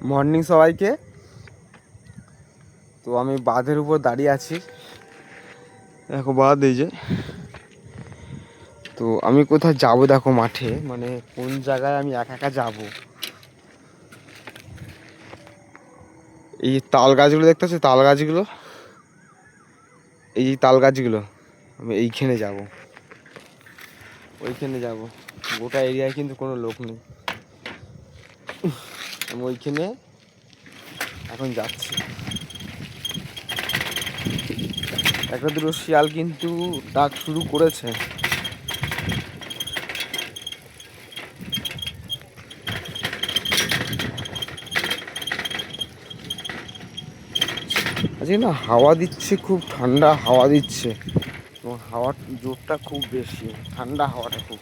Morning সবাইকে। তো আমি বাঁধের উপর দাঁড়িয়ে আছি, দেখো বাঁধ এই যে। তো আমি কোথায় যাব দেখো, মাঠে, মানে কোন জায়গায় আমি একা একা যাব। এই তাল গাছগুলো দেখতে পাচ্ছি, তাল গাছগুলো, এই তাল গাছগুলো, আমি এইখানে যাব, ওইখানে যাব। গোটা এরিয়ায় কিন্তু কোনো লোক নেই, আমি ওইখানে এখন যাচ্ছি। একটা দুটো শিয়াল কিন্তু ডাক শুরু করেছে। আজকে না হাওয়া দিচ্ছে, খুব ঠান্ডা হাওয়া দিচ্ছে, এবং হাওয়ার জোরটা খুব বেশি, ঠান্ডা হাওয়াটা খুব।